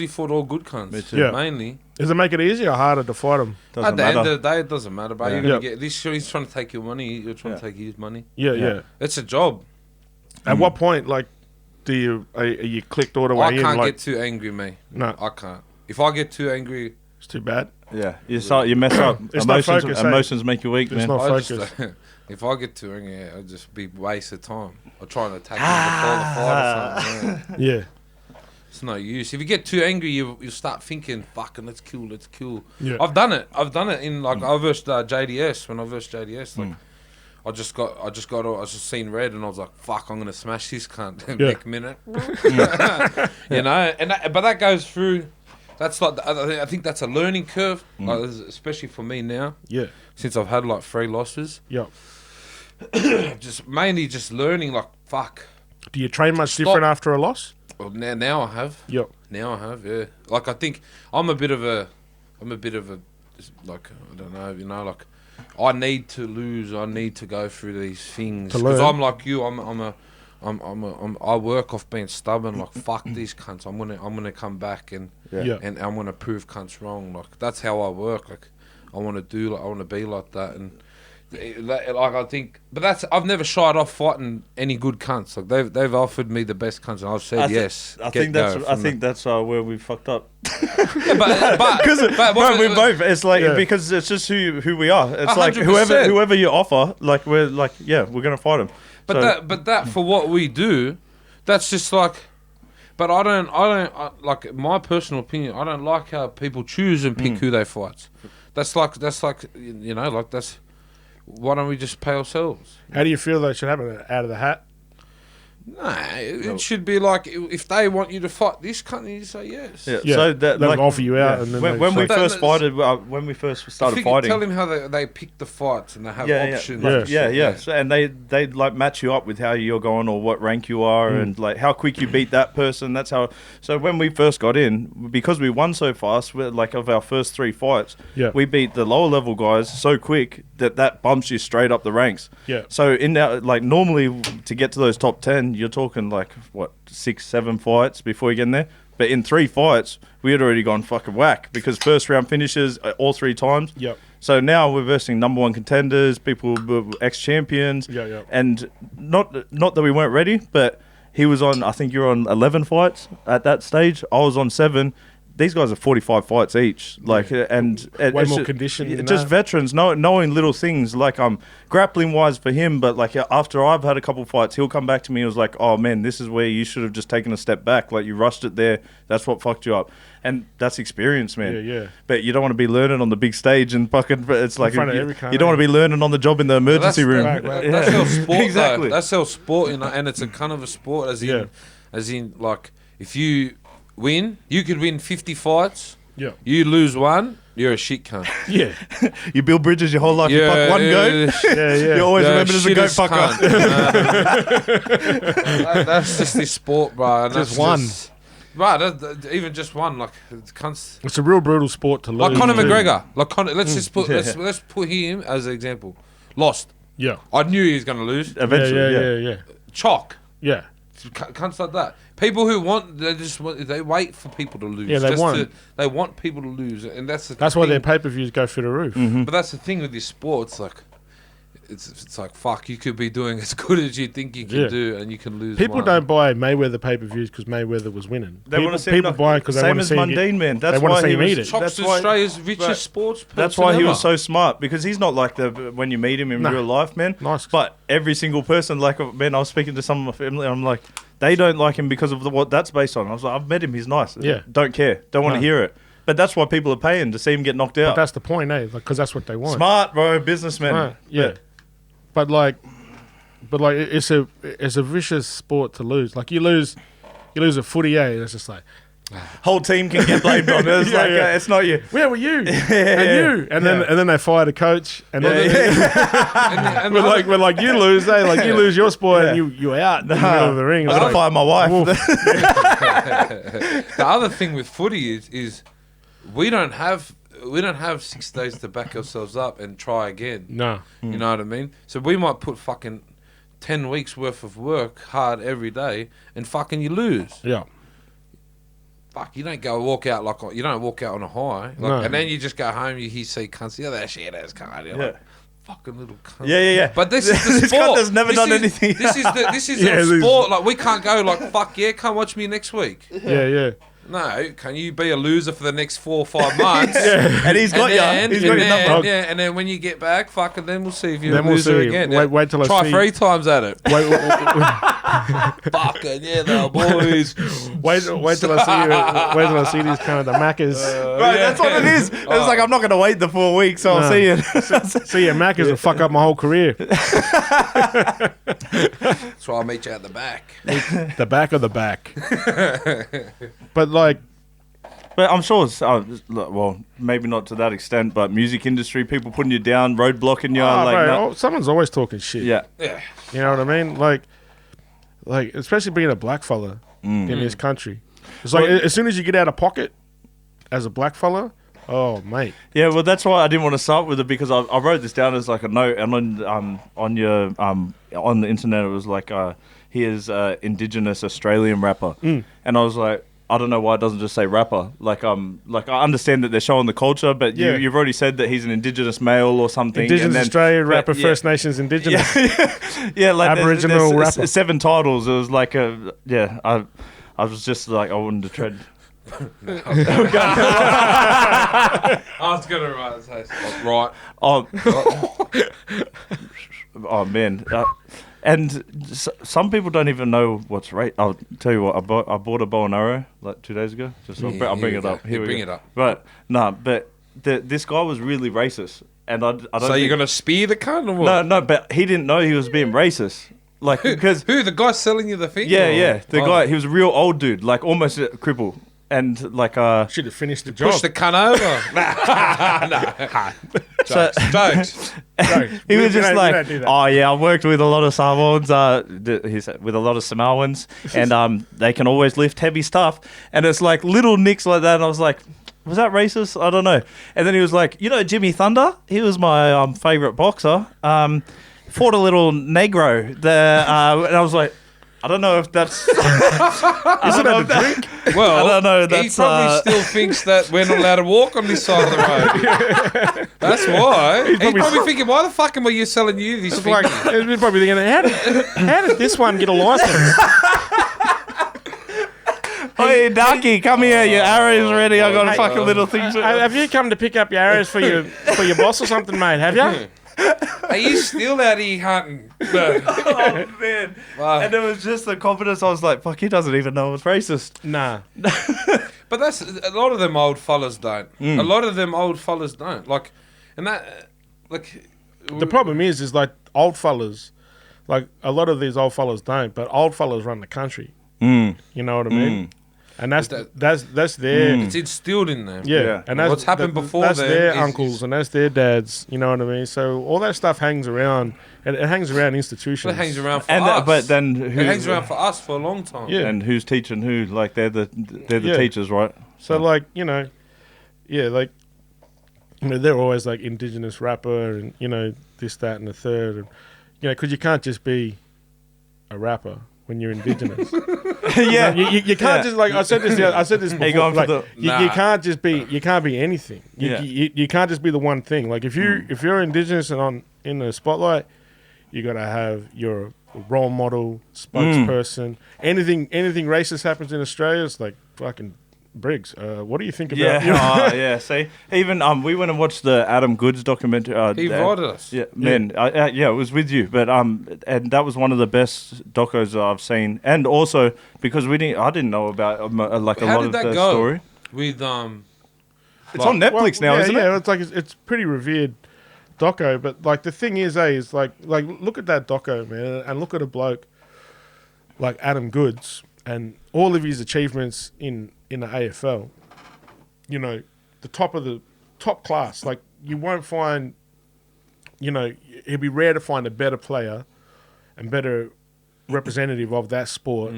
fought all good cunts. Me too. Yeah. Mainly. Does it make it easier or harder to fight him? Doesn't At the end matter. of the day, it doesn't matter, but Yeah. you're gonna Yeah. get this. He's trying to take your money. You're trying to take his money. Yeah, Yeah. yeah. It's a job. At what point, like, are you clicked all the way I in? can't Like, get too angry, mate. no, I can't. If I get too angry, it's too bad. Yeah, you mess up. It's not Emotions, focus, eh? emotions make you weak, It's man. not I focus. just, if I get too angry, I'll just be waste of time. I'll try and attack him before the fight or something. Yeah. Yeah, It's no use. If you get too angry, you start thinking, "Fucking, let's kill." yeah. I've done it in like I versed JDS. When I versed JDS, like I just seen red and I was like, "Fuck, I'm gonna smash this cunt." Yeah. Next minute, you know. But that goes through. That's like I think that's a learning curve, like, especially for me now, Yeah, since I've had like 3 losses. yeah. Just mainly just learning, like, fuck. Do you train much different after a loss? Well, now I have. Yep. Now I have, yeah. Like, I think I'm a bit of a, like, I don't know, you know, like, I need to lose. I need to go through these things To because learn. I'm like you. I work off being stubborn. Like, fuck these cunts. I'm gonna come back and Yeah. and I'm gonna prove cunts wrong. Like, that's how I work. Like, I want to be like that. And Like I think, but I've never shied off fighting any good cunts. Like they've offered me the best cunts, and I've said yes. I think that's where we fucked up. but bro, we both. It's like because it's just who we are. It's 100%. Like whoever you offer, like we're like we're gonna fight him. But that for what we do, that's just like. But I don't like my personal opinion. I don't like how people choose and pick who they fight. That's like you know, like that's. Why don't we just pay ourselves? How do you feel that should happen? Out of the hat? Nah, it should be like if they want you to fight this country, you say yes. Yeah. So that they offer you out, and then when we first started fighting, tell them how they pick the fights and they have options. So, and they like match you up with how you're going or what rank you are and like how quick you beat that person. That's how. So when we first got in, because we won so fast, like of our first 3 fights, we beat the lower level guys so quick that bumps you straight up the ranks. Yeah. So in that, like normally to get to those top 10. You're talking like, 6-7 fights before you get in there? But in 3 fights, we had already gone fucking whack because first round finishes all 3 times. Yep. So now we're versing number 1 contenders, people ex-champions. Yeah. And not that we weren't ready, but he was on, I think you were on 11 fights at that stage. I was on 7. These guys are 45 fights each, like, and way more conditioned. Just veterans, knowing little things, like grappling wise for him. But like after I've had a couple of fights, he'll come back to me. He was like, "Oh man, this is where you should have just taken a step back. Like you rushed it there. That's what fucked you up." And that's experience, man. Yeah. But you don't want to be learning on the big stage and fucking. It's like you don't want to be learning on the job in the emergency room. That's our sport, exactly. That's our sport, and it's a kind of a sport, as in like if you win, you could win 50 fights. Yeah. You lose 1, you're a shit cunt. Yeah. You build bridges your whole life. You fuck one goat. Yeah. You always remember as a goat fucker. That's just this sport, bro. Just one. Even just one, like it's a real brutal sport to lose. Like Conor McGregor. Let's put him as an example. Lost. Yeah. I knew he was going to lose. Eventually. Yeah. Chalk. Yeah. Cunts like that. People who they wait for people to lose. Yeah, they want people to lose, and that's why their pay-per-views go through the roof. But that's the thing with this sport. It's like, it's like fuck. You could be doing as good as you think you can do, and you can lose. People don't buy Mayweather pay-per-views becauseMayweather was winning. They want to see people buy it because they want to see Mundine Man. That's why he was. That's Australia's richest sports person. That's why he was so smart, because he's not like when you meet him in real life, man. Nice. But every single person, like, man, I was speaking to some of my family, and I'm like, they don't like him because of what that's based on. I was like, I've met him, he's nice. Yeah. Don't care. Don't want to hear it. But that's why people are paying, to see him get knocked out. But that's the point, because that's what they want. Smart, bro, businessman. Smart. Yeah. But it's a vicious sport to lose. Like you lose a footy, it's just like whole team can get blamed on it. It's it's not you. Where were you? And you. And then they fire the coach. And then when like you lose, you lose your sport and you're out in the middle of the ring. I'll fire my wife. The other thing with footy is we don't have 6 days to back ourselves up and try again. No. You know what I mean? So we might put fucking 10 weeks worth of work hard every day and fucking you lose. Yeah. Fuck, you don't walk out on a high. No. And then you just go home, you see cunts, that shit ass cunt. You're like, fucking little cunt. Yeah. But this is the this sport. Cunt has never done anything. This is our sport. Like, we can't go like, fuck yeah, come watch me next week. Yeah. No, can you be a loser for the next 4 or 5 months? And he's got you. He's got your number. Yeah, and then when you get back, fucking, then we'll see if you're a loser again. Wait till I try see. 3 times at it. Wait, fucking though, boys. wait till I see you. Wait till I see these kind of the Maccas. Right, that's what it is. It's like, I'm not going to wait the 4 weeks, so I'll see you. See, Maccas will fuck up my whole career. That's why I'll meet you at the back. The back of the back. But but I'm sure it's, well, maybe not to that extent, but music industry, people putting you down, roadblocking you. Someone's always talking shit. Yeah. You know what I mean? Like especially being a black fella in this country. It's like as soon as you get out of pocket as a black fella, oh mate. Yeah, well, that's why I didn't want to start with it, because I wrote this down as like a note, and on the internet it was like he is Indigenous Australian rapper, and I was like, I don't know why it doesn't just say rapper. Like I understand that they're showing the culture, but you've already said that he's an Indigenous male or something. Indigenous Australia rapper, First Nations Indigenous. Yeah, like Aboriginal there's rapper. 7 titles. It was like I was just like, I wanted to tread. I was gonna write this. Right. Oh man. And some people don't even know what's right. I'll tell you what. I bought a bow and arrow like 2 days ago. I'll bring it up. Here we bring go. it up. But this guy was really racist, and I don't. So you're gonna spear the cunt or what? No, but he didn't know he was being racist. Like because who the guy selling you the thing? the guy. He was a real old dude, like almost a cripple, and like should have finished the job. Push the cunt over. Jokes. He was just like, oh yeah, I've worked with a lot of Samoans. He said with a lot of Samoans, and they can always lift heavy stuff. And it's like little nicks like that. And I was like, was that racist? I don't know. And then he was like, you know, Jimmy Thunder. He was my favorite boxer. Fought a little Negro there, and I was like, I don't know if that's. Is it a drink? Well, I don't know. He probably still thinks that we're not allowed to walk on this side of the road. That's why. He's probably thinking, why the fuck am I selling you this thing? Like, he's probably thinking, how did this one get a license? Hey, Ducky, come here. Your arrow's ready. I got a fucking little thing. Have you come to pick up your arrows for your boss or something, mate? Have you? Are you still out here hunting? No. Oh, man. Wow. And it was just the confidence. I was like, fuck, he doesn't even know it's racist. Nah. But that's a lot of them old fellas don't. A lot of them old fellas don't. Like, and that, like. The problem is like old fellas, like a lot of these old fellas don't, but old fellas run the country. You know what I mean? And that's their. It's instilled in them. Yeah, and that's what's happened before. That's them their uncles and that's their dads. You know what I mean? So all that stuff hangs around, and it hangs around institutions. It hangs around for us. But then it hangs around for us for a long time. Yeah. And who's teaching who? Like they're the teachers, right? So like like they're always like Indigenous rapper and this, that, and the third, and because you can't just be a rapper when you're Indigenous. You can't just like I said this before. Like, you can't just be you can't be anything. You can't just be the one thing. Like if you're Indigenous and in the spotlight, you gotta have your role model, spokesperson. Anything racist happens in Australia, it's like fucking Briggs. What do you think about? See, even we went and watched the Adam Goods documentary. He invited us. Yeah, man. It was with you, but and that was one of the best docos I've seen. And also because I didn't know about like a How lot did of that the go story. With It's on Netflix now, isn't it? Yeah, it's like it's pretty revered doco. But like the thing is like look at that doco, man, and look at a bloke like Adam Goods and all of his achievements in the AFL, the top class. Like you won't find, it'd be rare to find a better player and better representative of that sport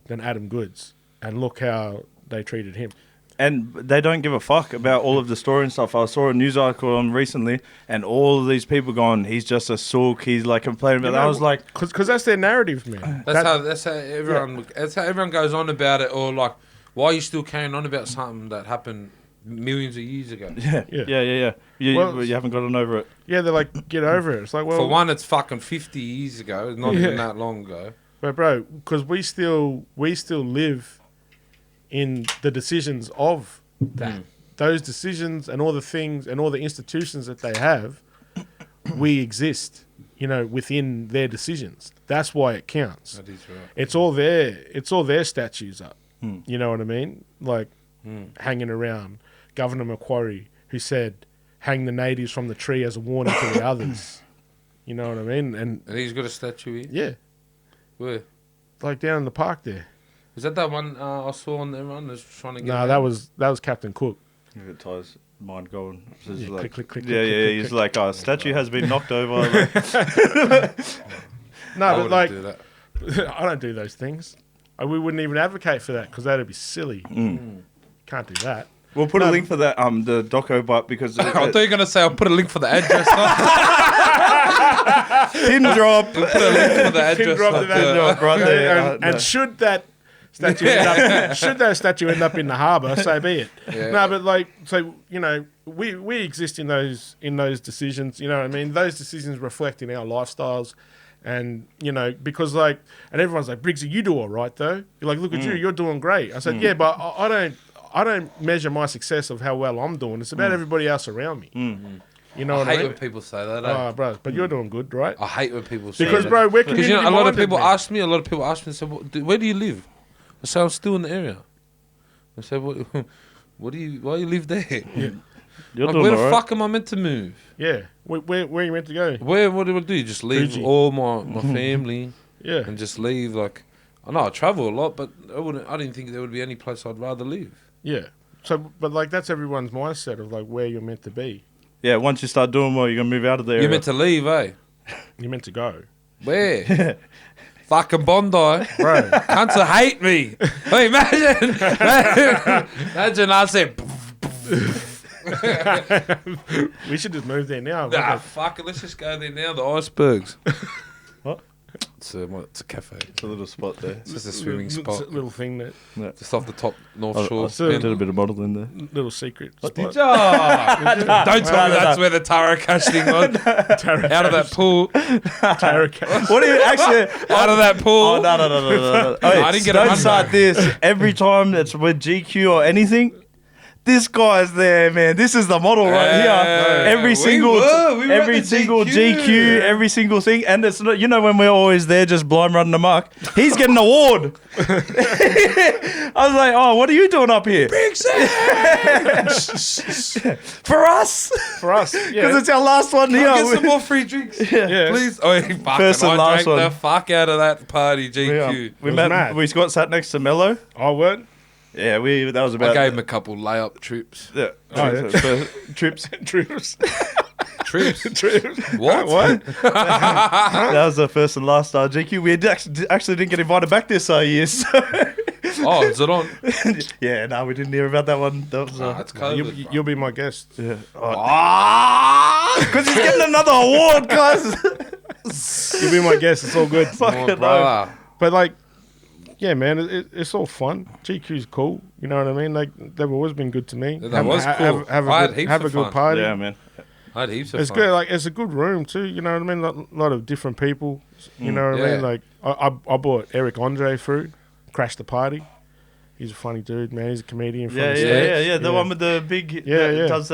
than Adam Goods. And look how they treated him. And they don't give a fuck about all of the story and stuff. I saw a news article on recently, and all of these people going, "He's just a sook." He's like complaining about that. I was like, because that's their narrative, man. That's how everyone goes on about it, or like, why are you still carrying on about something that happened millions of years ago? Yeah. You haven't gotten over it. Yeah, they're like, get over it. It's like, well, for one, it's fucking 50 years ago. It's not even that long ago. But bro, because we still live in the decisions of that. Those decisions and all the things and all the institutions that they have, we exist, within their decisions. That's why it counts. That is right. It's all their statues up. You know what I mean? Like hanging around. Governor Macquarie, who said, hang the natives from the tree as a warning to the others. You know what I mean? And he's got a statue here? Yeah. Where? Like down in the park there. Is that one I saw on there? One that's trying to get. No, that was Captain Cook. Look at Ty's mind going. Click, click. He's like, statue has been knocked over. No, but like, I don't do those things. We wouldn't even advocate for that because that'd be silly. Can't do that. We'll put a link for that, the doco, but because I thought you were gonna say I'll put a link for the address. Pin drop. Put a link for the address. Pin drop right there. And should that statue should that statue end up in the harbour, so be it. Yeah. No, but like, so you know, we exist in those decisions. You know what I mean? Those decisions reflect in our lifestyles, and you know, because like, and everyone's like, Briggsy, you do all right though. You're like, look at you, you're doing great. I said, yeah, but I don't measure my success of how well I'm doing. It's about everybody else around me. You know what I hate mean? when people say that. Oh, bro, but you're doing good, right? I hate when people say Because, that. bro, we're Because community a lot of minded, people man. ask me. Say, "Where do you live?" I say, "I'm still in the area." I say, "Why do you live there? You're Like, doing where the all right. fuck am I meant to move? Yeah. Where are you meant to go? What do I do? Just leave Fuji. all my family Yeah. and just leave? Like, I know I travel a lot, but I didn't think there would be any place I'd rather live. Yeah. So, but like, that's everyone's mindset of like where you're meant to be. Yeah, once you start doing well, you're going to move out of there. You're meant to leave, eh? You're meant to go. Where? Fucking Bondi. Bro. Cunts will hate me. Hey, imagine I said, We should just move there now. nah, fuck it, let's just go there now, the icebergs. What? It's a cafe. It's a little spot there. It's just a swimming spot. Little thing that, Just off the top North I Shore. did a bit of modelling there. little secret spot. Don't tell me that's where the Tara Cash thing was. Out of that pool. Tarot What do you actually... Out of that pool. Oh, no. Hey, I didn't get a don't run start back. this. Every time it's with GQ or anything, this guy's there, man. This is the model right here. Every we single, were every at the single GQ. GQ, every single thing. And it's not, you know, when we're always there just blind running amok, he's getting an award. I was like, oh, what are you doing up here? For us. For us. Because Yeah. it's our last one here. Get some more free drinks. Yeah. Please. Oh, fucking, First and I last drank one. the fuck out of that party, We GQ. was met. mad. We got sat next to Mello. Oh, what? Yeah, that was I about. gave him a couple layup trips. Yeah. Oh, yeah. Trips. Trips. Trips? Trips. What? What? That was the first and last GQ. We actually didn't get invited back this year. So. Oh, is it on? Yeah, no, we didn't hear about that one. That was. It's COVID. You'll be my guest. Yeah. Because he's getting another award, guys. You'll be my guest. It's all good. Fucking Oh, no. brother. But like, yeah, man, it's all fun. GQ's cool. You know what I mean? Like, they've always been good to me. That was cool. Have I a had good, heaps have a of good fun. party. Yeah, man. I had heaps of It's fun. good. Like, it's a good room too. You know what I mean? A lot of different people. You know what I Yeah. mean? Like, I bought Eric Andre through, crashed the party. He's a funny dude, man. He's a comedian. From Yeah, the yeah, States. yeah, yeah. The one with the big. Yeah, that yeah. Does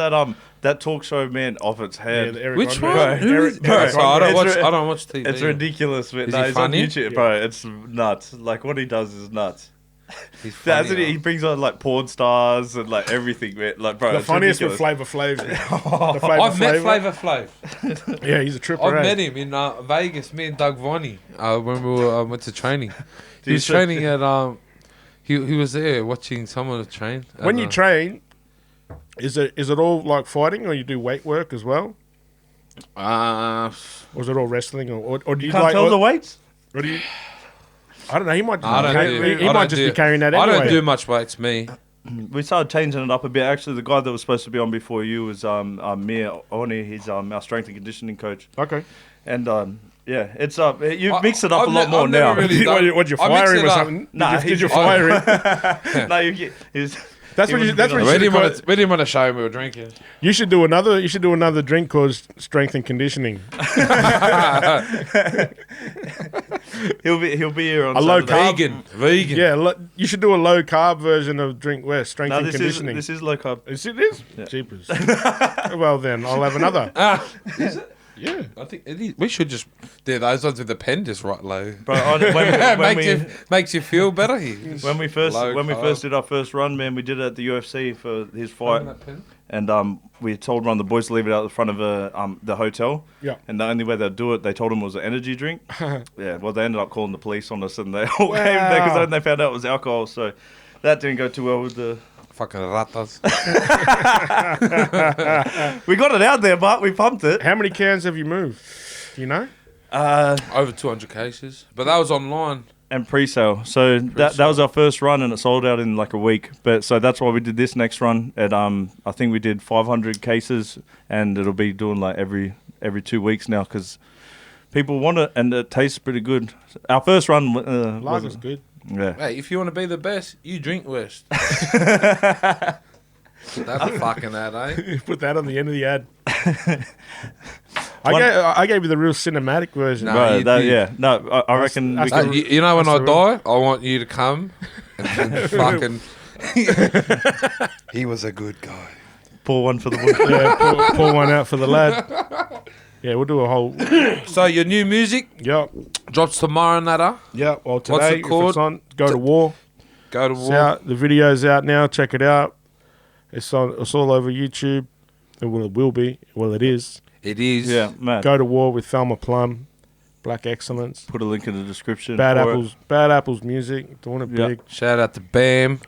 that talk show, man, off its Yeah, head. the Eric Which Andre. one? Who Eric, is Eric So I Andre. I don't watch TV. It's ridiculous, man. Is No, he he's funny? on YouTube, bro. It's nuts. Like what he does is nuts. He's That's funny, it. He brings on like porn stars and like everything, man. Like, bro, The it's funniest with ridiculous. Flavor Flav. The Flavor I've met Flav. Flavor Flav. Yeah, he's a tripper. I've eh? met him in Vegas. Me and Doug Viney when we went to training. He you was say- training at He was there watching someone train. When you train, is it all like fighting, or you do weight work as well, or is it all wrestling, or do you Can't like? tell the weights. Or do you? I don't know. He might. I don't do. He I might don't just do- be carrying that I anyway. don't do much weights. Me. We started changing it up a bit. Actually, the guy that was supposed to be on before you was Mir Oni. He's our strength and conditioning coach. Okay. And yeah, it's you I- mix it up I've a lot ne- more I've never now. really done- Would you I fire mix him it or up. something? Nah, did you he's- fire him? No, he's. That's what you. That's what you We should didn't call. want to show him we were drinking. You should do another. You should do another drink called strength and conditioning. He'll be here on A low Saturday. carb. Vegan. Yeah, you should do a low carb version of Drink West strength No, and this conditioning. is low carb. Is it this? Yeah. Jeepers. Well then, I'll have another. Yeah. I think we should just do those ones with the pen just right low. Bro, when makes you feel better. Here. we first did our first run, man, we did it at the UFC for his fight, and we told one of the boys to leave it out the front of the hotel. Yeah. And the only way they'd do it, they told him was an energy drink. Yeah. Well, they ended up calling the police on us, and they all came there because then they found out it was alcohol. So that didn't go too well with the. Fucking ratas. We got it out there, but we pumped it. How many cans have you moved? Do you know? Over 200 cases, but that was online. And pre-sale. So that was our first run, and it sold out in like a week. But so that's why we did this next run. At I think we did 500 cases, and it'll be doing like every 2 weeks now because people want it, and it tastes pretty good. Our first run Lager's good. Yeah. Hey, if you want to be the best, you drink West. That's a fucking ad, eh? Put that on the end of the ad. I gave you the real cinematic version. No, Bro, you did. yeah. No, I reckon that's we can... You know when I That's the die, I want you to come and fucking... He was a good guy. pour one for the boy. Yeah, pour one out for the lad. Yeah, we'll do a whole... So your new music Yep. drops tomorrow, Nada. Yep. Well, What's today, it called? if it's on, Go to War. Go to It's war. out. The video's out now. Check it out. It's all over YouTube. It will be. Well, it is. It is. Yeah, man. Go to War with Thelma Plum. Black Excellence. Put a link in the description. Bad for it. Apples. Bad Apples music. Doing it Yeah. big. Shout out to Bam.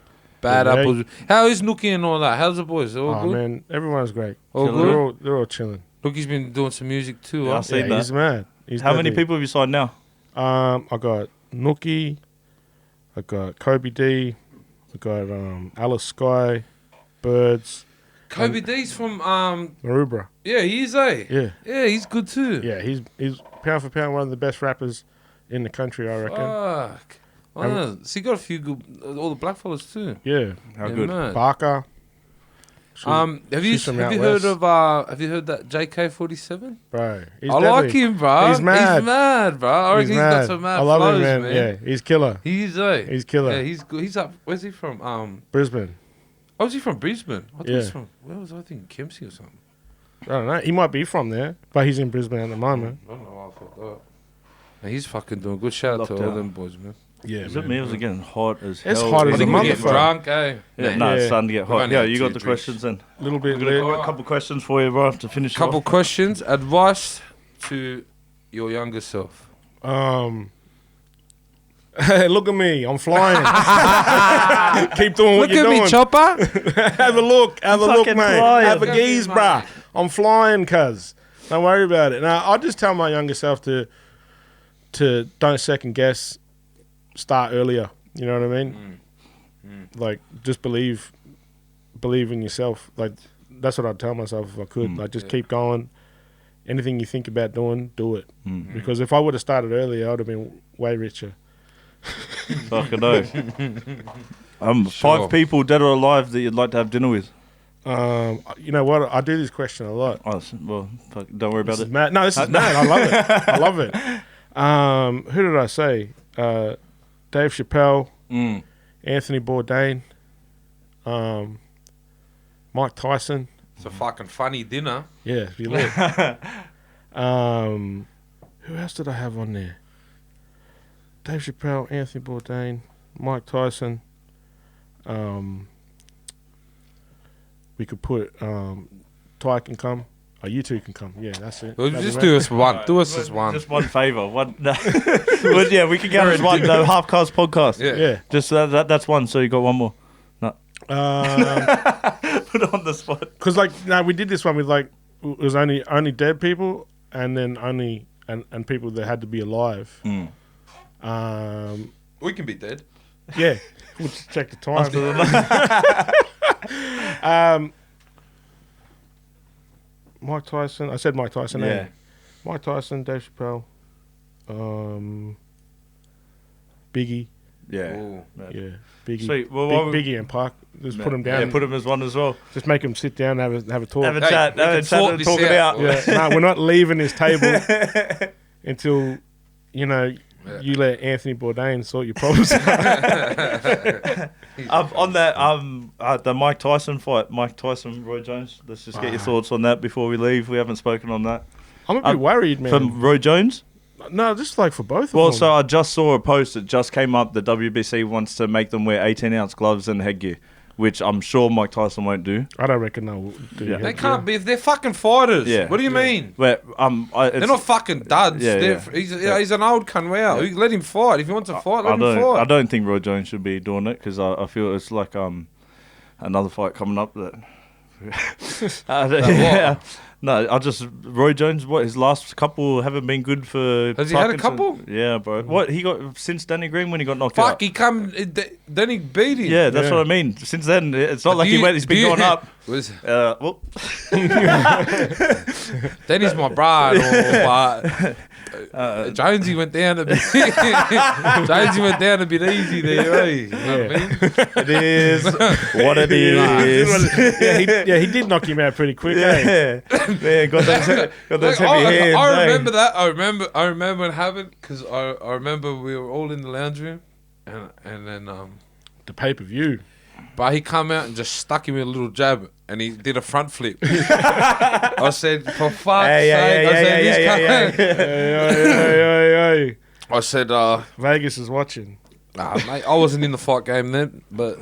Bad Yeah, Apples. How is Nookie and all that? How's the boys? All Oh good? man, everyone's great. All Chilling. good? They're all chilling. Lookie's been doing some music too, Yeah, huh? I see Yeah, that. he's mad. He's How many deadly. people have you signed now? I got Nookie. I got Kobe D. I got Alice Sky, Birds, Kobe D's from, Marubra. yeah, he is, eh? Yeah, Yeah, he's good too. yeah. He's pound for pound one of the best rappers in the country, I reckon. Fuck. Oh, so he got a few good, all the black fellas too. Yeah, How Yeah, good? man. Barker. Have you she's from out heard west. of have you heard that JK47? Bro, he's I like deadly. him, bro. He's mad. He's mad, bro. I reckon he's got some mad I love flows, him, man. Yeah, he's killer. He is, eh? He's killer. Yeah, he's good. He's up. Where's he from? Brisbane. Oh, is he from Brisbane? I thought he was Yeah. from. Where was I thinking? Kempsey or something. I don't know. He might be from there, but he's in Brisbane at the moment. I don't know why I thought that. Man, he's fucking doing good. Shout out to Locked all out. them boys, man. Yeah, Is it me? It was getting hot as hell. It's hot I as a think we're getting motherfucker. drunk, eh? Yeah, Nah. no, it's Yeah. starting to get We've hot. only Yeah, had you 2 got the drinks. questions then. A little bit We've lit. got a couple questions for you, bro, to finish Couple off. questions. Advice to your younger self. Hey, look at me. I'm flying. Keep doing what Look you're at doing. me, chopper. Have a look. Have a look, Fucking mate. flying. Have a Look at me, geeze, mate. bruh. I'm flying, cuz. Don't worry about it. Now, I'll just tell my younger self to don't second guess. Start earlier. You know what I mean? Like, just believe in yourself. Like, that's what I'd tell myself if I could. Like, just keep going. Anything you think about doing, do it. Because if I would have started earlier, I would have been way richer. Fucking no. Sure. 5 people, dead or alive, that you'd like to have dinner with. You know what? I do this question a lot. Oh, well, fuck, don't worry about This is it. mad. No, this is mad. I love it. I love it. Who did I say? Dave Chappelle, Anthony Bourdain, Mike Tyson. It's a fucking funny dinner. Yeah, if you look. Who else did I have on there? Dave Chappelle, Anthony Bourdain, Mike Tyson. We could put Ty can come. Oh, you two can come. Yeah, that's it. Well, That'd just be do mad. us one. Do us as one. Just one favour. One. No. Well, yeah, we can go as one. The Halfcast Podcast. Yeah. Yeah. Just that's one. So you got one more. No. Put it on the spot. Because we did this one with it was only dead people and then only and people that had to be alive. We can be dead. Yeah, we'll just check the time. Mike Tyson. I said Mike Tyson. Yeah. eh? Mike Tyson, Dave Chappelle, Biggie. Yeah. Ooh. Yeah, Biggie. Sweet. Well, Biggie and Park. Just put them down. Yeah, put him as one as well. Just make them sit down and have a talk. Have a Hey, chat. we Have a can chat sort and this talk it out, out. boy. Yeah, no, we're not leaving this table until you let Anthony Bourdain sort your problems out. On that, the Mike Tyson fight, Mike Tyson, Roy Jones. Let's just get your thoughts on that before we leave. We haven't spoken on that. I'm a bit worried, man. From Roy Jones? No, just like for both Well, of them. so I just saw a post that just came up. The WBC wants to make them wear 18-ounce gloves and headgear, which I'm sure Mike Tyson won't do. I don't reckon they'll do Yeah. They can't be if they're fucking fighters. Yeah. What do you mean? But They're not fucking duds. Yeah, He's an old cunt. Wow. You let him fight. If he wants to fight, let him I fight. don't think Roy Jones should be doing it because I feel it's like another fight coming up that. Yeah. No, Roy Jones. What his last couple haven't been good for. Has he had a fucking- couple? Yeah, bro. What he got since Danny Green when he got knocked Fuck, out. he come. Then he beat him. Yeah, that's Yeah. what I mean. Since then, it's not But like do he you- went. He's been do you- going up. Well, Denny's my bride, but Jonesy went down a bit. Jonesy went down a bit easy there, eh? You know what I mean? it is what it is. He did knock him out pretty quick. Eh? Man, got those heavy hands. I remember that. I remember it happened because I remember we were all in the lounge room, and then The pay-per-view. But he come out and just stuck him with a little jab, and he did a front flip. I said, for fuck's sake, I said, Vegas is watching. mate, I wasn't in the fight game then, but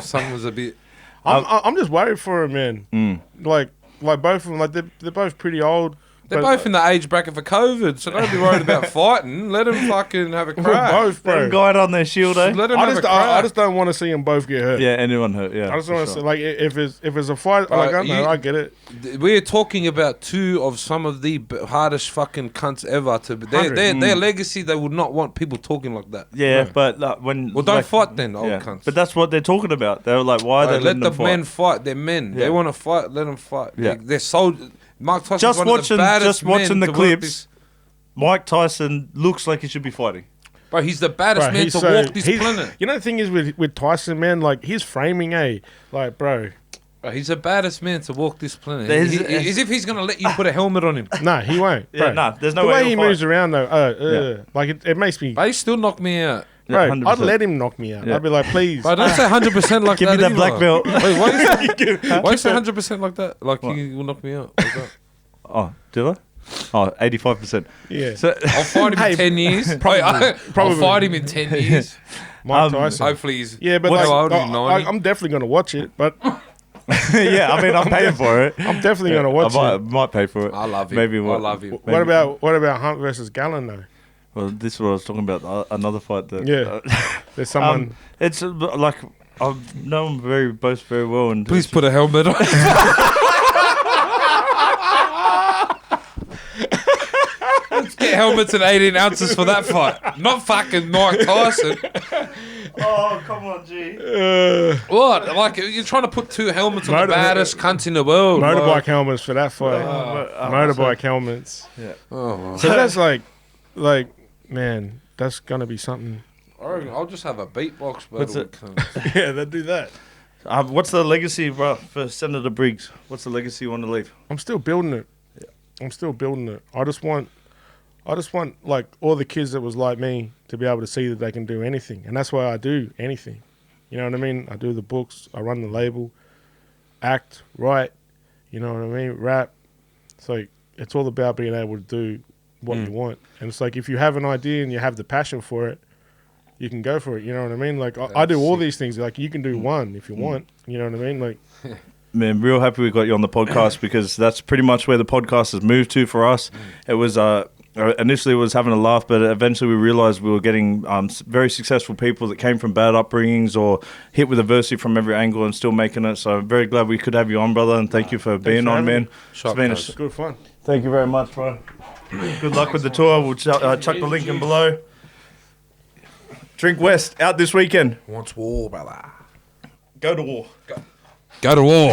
something was a bit. I'm just worried for him, man. Like both of them, like they're both pretty old. They're both in the age bracket for COVID, so don't be worried about fighting. Let them fucking have a crack. Both, bro. Let them guide on their shield, eh? Let them I have a crack. I just don't want to see them both get hurt. Yeah, anyone hurt, yeah. I just want to say, like, if it's a fight, like, I get it. We're talking about two of some of the hardest fucking cunts ever. Their legacy, they would not want people talking like that. Yeah, but when... Well, don't fight then, old cunts. But that's what they're talking about. They were like, why are they letting them fight? Let the men fight. They're men. Yeah. They want to fight, let them fight. Yeah. They're so... Mike Tyson's one of the baddest watching men the to work clips, Mike Tyson looks like he should be fighting. Bro, he's the baddest man to walk this planet. You know the thing is with Tyson, man, like his framing, like, bro. He's the baddest man to walk this planet. There's- As if he's going to let you put a helmet on him. No, he won't. Yeah, Bro. nah, there's no the way way he'll he fight. moves around though. Like it makes me. But he still knocked me out. Bro, 100%. I'd let him knock me out. Yeah. I'd be like, please. But don't say 100% like Give that me that either. black belt. Wait, why you say 100% like that? Like he will knock me out. Like that. Oh, did I? Oh, 85%. Yeah. So, I'll fight him in 10 years. Probably. I'll fight him in 10 years. Mike Tyson. Hopefully he's... Yeah, but How like, old is he, 90? I'm definitely gonna watch it. But yeah, I mean, I'm paying for it. I'm definitely gonna watch I it. might pay for it. I love him. Maybe I what? love him. What about Hunt versus Gallen though? Well, this is what I was talking about. Another fight that. Yeah. There's someone. It's like I know them both very well, and Please put a helmet on. Let's get helmets and 18 ounces for that fight. Not fucking Mike Tyson. Oh, come on, G. What? Like, you're trying to put two helmets on the baddest cunts in the world. Motorbike like. helmets for that fight. Motorbike helmets. Yeah. Oh, well. So that's like, man, that's gonna be something. I reckon I'll just have a beatbox What's battle. it? Yeah, they do that. What's the legacy, bro, for Senator Briggs? What's the legacy you want to leave? I'm still building it. I'm still building it. I just want like all the kids that was like me to be able to see that they can do anything, and that's why I do anything. You know what I mean? I do the books, I run the label, act, write. You know what I mean? Rap. It's like it's all about being able to do what you want, and it's like if you have an idea and you have the passion for it, you can go for it. You know what I mean? Like I do all these things. Like you can do one if you want. You know what I mean? Like. Man, real happy we got you on the podcast because that's pretty much where the podcast has moved to for us. It was initially it was having a laugh, but eventually we realized we were getting very successful people that came from bad upbringings or hit with adversity from every angle and still making it. So I'm very glad we could have you on, brother, and thank you for being on, man. Shock It's good fun. Thank you very much, bro. Good luck with the tour. We'll chuck the link in below. Drink West out this weekend. Wants war, brother. Go to war. Go to war.